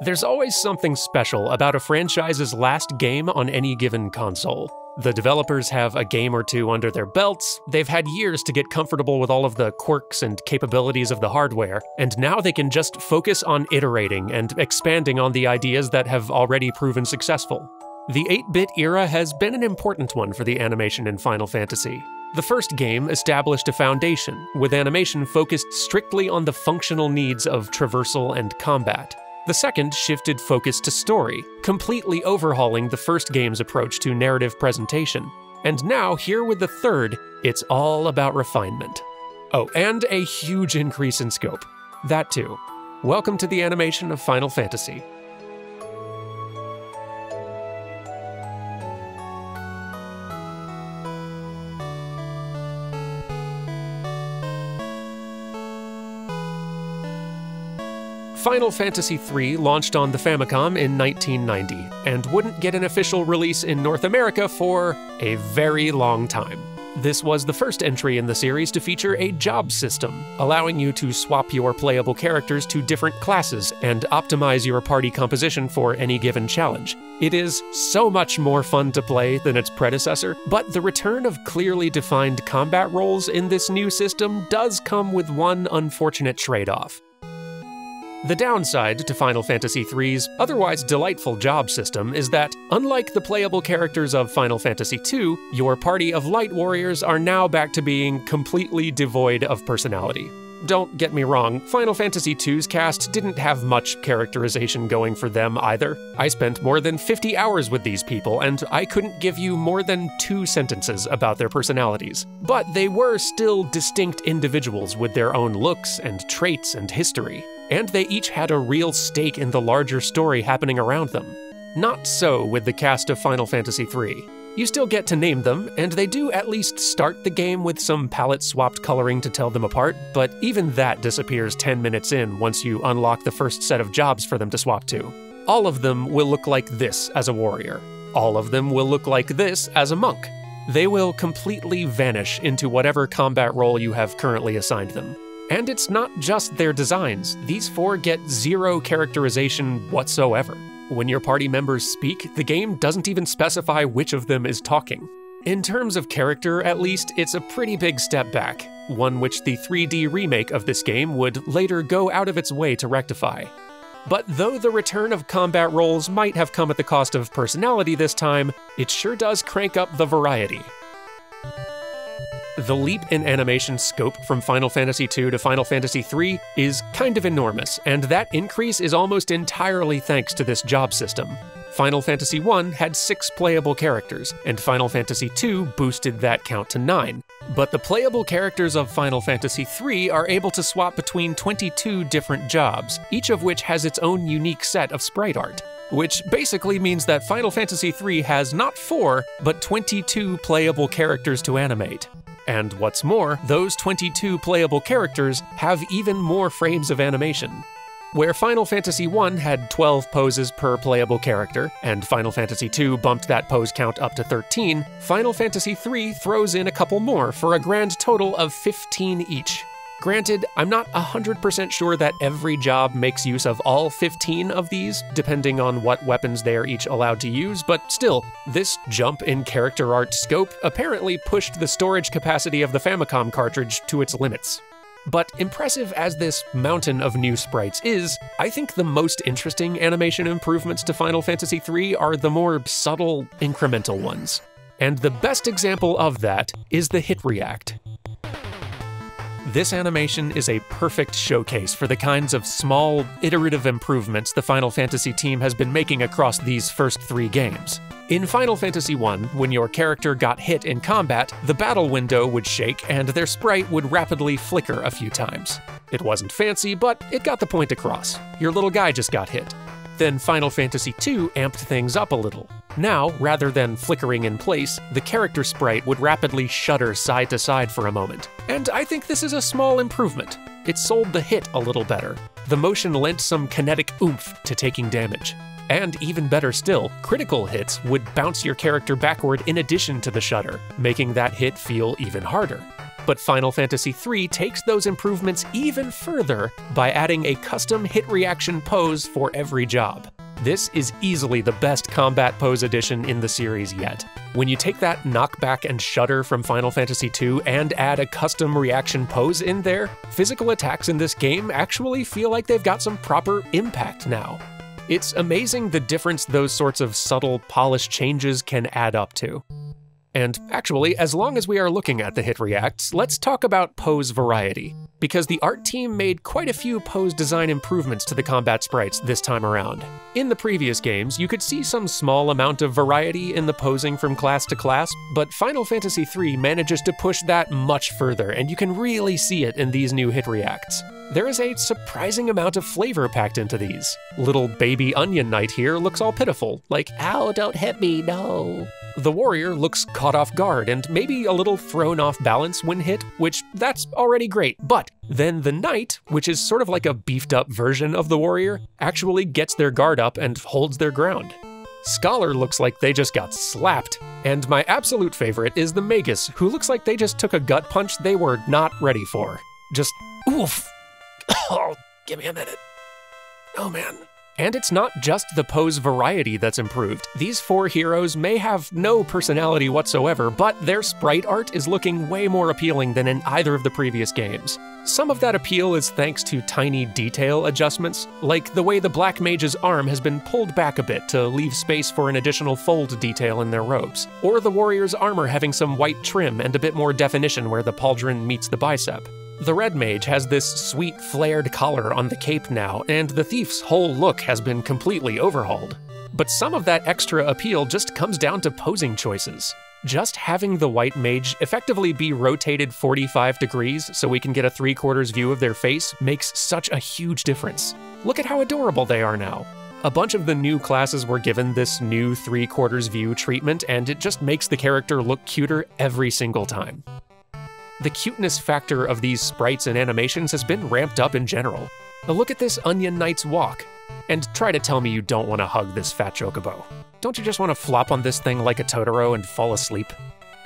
There's always something special about a franchise's last game on any given console. The developers have a game or two under their belts, they've had years to get comfortable with all of the quirks and capabilities of the hardware, and now they can just focus on iterating and expanding on the ideas that have already proven successful. The 8-bit era has been an important one for the animation in Final Fantasy. The first game established a foundation, with animation focused strictly on the functional needs of traversal and combat. The second shifted focus to story, completely overhauling the first game's approach to narrative presentation. And now, here with the third, it's all about refinement. Oh, and a huge increase in scope. That too. Welcome to the animation of Final Fantasy. Final Fantasy III launched on the Famicom in 1990, and wouldn't get an official release in North America for a very long time. This was the first entry in the series to feature a job system, allowing you to swap your playable characters to different classes and optimize your party composition for any given challenge. It is so much more fun to play than its predecessor, but the return of clearly defined combat roles in this new system does come with one unfortunate trade-off. The downside to Final Fantasy III's otherwise delightful job system is that, unlike the playable characters of Final Fantasy II, your party of light warriors are now back to being completely devoid of personality. Don't get me wrong, Final Fantasy II's cast didn't have much characterization going for them either. I spent more than 50 hours with these people, and I couldn't give you more than 2 sentences about their personalities. But they were still distinct individuals with their own looks and traits and history. And they each had a real stake in the larger story happening around them. Not so with the cast of Final Fantasy III. You still get to name them, and they do at least start the game with some palette-swapped coloring to tell them apart, but even that disappears 10 minutes in once you unlock the first set of jobs for them to swap to. All of them will look like this as a warrior. All of them will look like this as a monk. They will completely vanish into whatever combat role you have currently assigned them. And it's not just their designs. These 4 get 0 characterization whatsoever. When your party members speak, the game doesn't even specify which of them is talking. In terms of character, at least, it's a pretty big step back, one which the 3D remake of this game would later go out of its way to rectify. But though the return of combat roles might have come at the cost of personality this time, it sure does crank up the variety. The leap in animation scope from Final Fantasy II to Final Fantasy III is kind of enormous, and that increase is almost entirely thanks to this job system. Final Fantasy I had 6 playable characters, and Final Fantasy II boosted that count to 9. But the playable characters of Final Fantasy III are able to swap between 22 different jobs, each of which has its own unique set of sprite art. Which basically means that Final Fantasy III has not 4, but 22 playable characters to animate. And what's more, those 22 playable characters have even more frames of animation. Where Final Fantasy I had 12 poses per playable character, and Final Fantasy II bumped that pose count up to 13, Final Fantasy III throws in a couple more for a grand total of 15 each. Granted, I'm not 100% sure that every job makes use of all 15 of these, depending on what weapons they are each allowed to use, but still, this jump in character art scope apparently pushed the storage capacity of the Famicom cartridge to its limits. But impressive as this mountain of new sprites is, I think the most interesting animation improvements to Final Fantasy III are the more subtle, incremental ones. And the best example of that is the hit react. This animation is a perfect showcase for the kinds of small, iterative improvements the Final Fantasy team has been making across these first 3 games. In Final Fantasy I, when your character got hit in combat, the battle window would shake and their sprite would rapidly flicker a few times. It wasn't fancy, but it got the point across. Your little guy just got hit. Then Final Fantasy II amped things up a little. Now, rather than flickering in place, the character sprite would rapidly shudder side to side for a moment. And I think this is a small improvement. It sold the hit a little better. The motion lent some kinetic oomph to taking damage. And even better still, critical hits would bounce your character backward in addition to the shudder, making that hit feel even harder. But Final Fantasy III takes those improvements even further by adding a custom hit reaction pose for every job. This is easily the best combat pose addition in the series yet. When you take that knockback and shudder from Final Fantasy II and add a custom reaction pose in there, physical attacks in this game actually feel like they've got some proper impact now. It's amazing the difference those sorts of subtle, polished changes can add up to. And actually, as long as we are looking at the hit reacts, let's talk about pose variety, because the art team made quite a few pose design improvements to the combat sprites this time around. In the previous games, you could see some small amount of variety in the posing from class to class, but Final Fantasy III manages to push that much further, and you can really see it in these new hit reacts. There is a surprising amount of flavor packed into these. Little baby Onion Knight here looks all pitiful, like, "Ow, don't hit me, no." The warrior looks caught off guard and maybe a little thrown off balance when hit, which that's already great, but then the knight, which is sort of like a beefed up version of the warrior, actually gets their guard up and holds their ground. Scholar looks like they just got slapped, and my absolute favorite is the magus, who looks like they just took a gut punch they were not ready for. Just oof. Oh, give me a minute. Oh man. And it's not just the pose variety that's improved. These four heroes may have no personality whatsoever, but their sprite art is looking way more appealing than in either of the previous games. Some of that appeal is thanks to tiny detail adjustments, like the way the Black Mage's arm has been pulled back a bit to leave space for an additional fold detail in their robes, or the warrior's armor having some white trim and a bit more definition where the pauldron meets the bicep. The Red Mage has this sweet flared collar on the cape now, and the thief's whole look has been completely overhauled. But some of that extra appeal just comes down to posing choices. Just having the White Mage effectively be rotated 45 degrees so we can get a 3/4 view of their face makes such a huge difference. Look at how adorable they are now. A bunch of the new classes were given this new 3/4 view treatment, and it just makes the character look cuter every single time. The cuteness factor of these sprites and animations has been ramped up in general. Now look at this Onion Knight's walk. And try to tell me you don't want to hug this fat chocobo. Don't you just want to flop on this thing like a Totoro and fall asleep?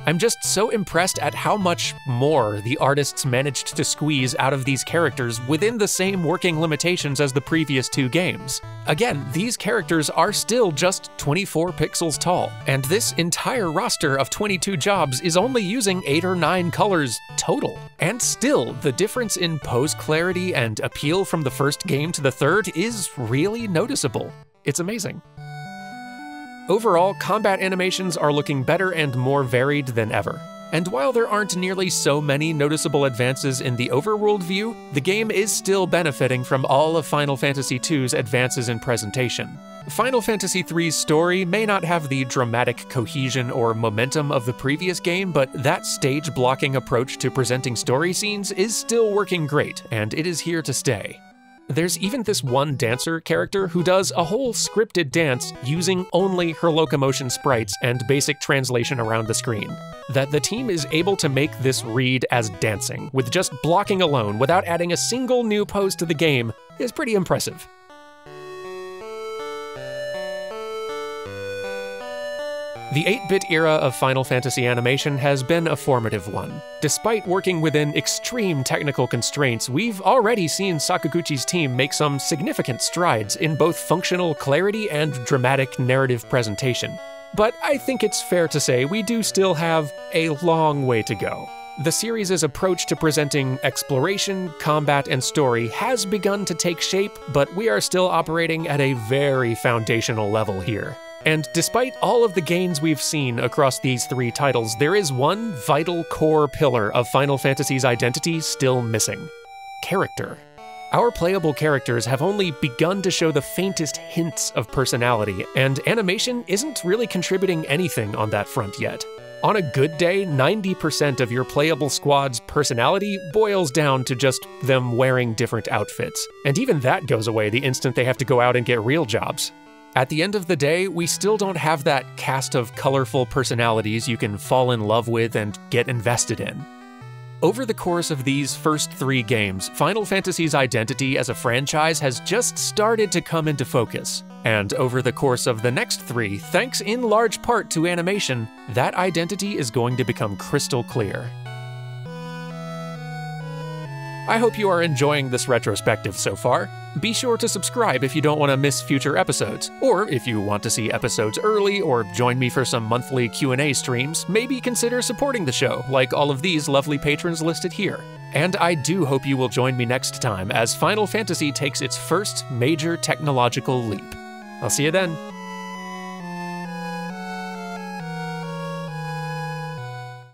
I'm just so impressed at how much more the artists managed to squeeze out of these characters within the same working limitations as the previous two games. Again, these characters are still just 24 pixels tall, and this entire roster of 22 jobs is only using 8 or 9 colors total. And still, the difference in pose clarity and appeal from the first game to the third is really noticeable. It's amazing. Overall, combat animations are looking better and more varied than ever. And while there aren't nearly so many noticeable advances in the overworld view, the game is still benefiting from all of Final Fantasy II's advances in presentation. Final Fantasy III's story may not have the dramatic cohesion or momentum of the previous game, but that stage-blocking approach to presenting story scenes is still working great, and it is here to stay. There's even this one dancer character who does a whole scripted dance using only her locomotion sprites and basic translation around the screen. That the team is able to make this read as dancing, with just blocking alone without adding a single new pose to the game, is pretty impressive. The 8-bit era of Final Fantasy animation has been a formative one. Despite working within extreme technical constraints, we've already seen Sakaguchi's team make some significant strides in both functional clarity and dramatic narrative presentation. But I think it's fair to say we do still have a long way to go. The series' approach to presenting exploration, combat, and story has begun to take shape, but we are still operating at a very foundational level here. And despite all of the gains we've seen across these three titles, there is one vital core pillar of Final Fantasy's identity still missing: character. Our playable characters have only begun to show the faintest hints of personality, and animation isn't really contributing anything on that front yet. On a good day, 90% of your playable squad's personality boils down to just them wearing different outfits, and even that goes away the instant they have to go out and get real jobs. At the end of the day, we still don't have that cast of colorful personalities you can fall in love with and get invested in. Over the course of these first 3 games, Final Fantasy's identity as a franchise has just started to come into focus. And over the course of the next 3, thanks in large part to animation, that identity is going to become crystal clear. I hope you are enjoying this retrospective so far. Be sure to subscribe if you don't want to miss future episodes, or if you want to see episodes early or join me for some monthly Q&A streams, maybe consider supporting the show like all of these lovely patrons listed here. And I do hope you will join me next time as Final Fantasy takes its first major technological leap. I'll see you then.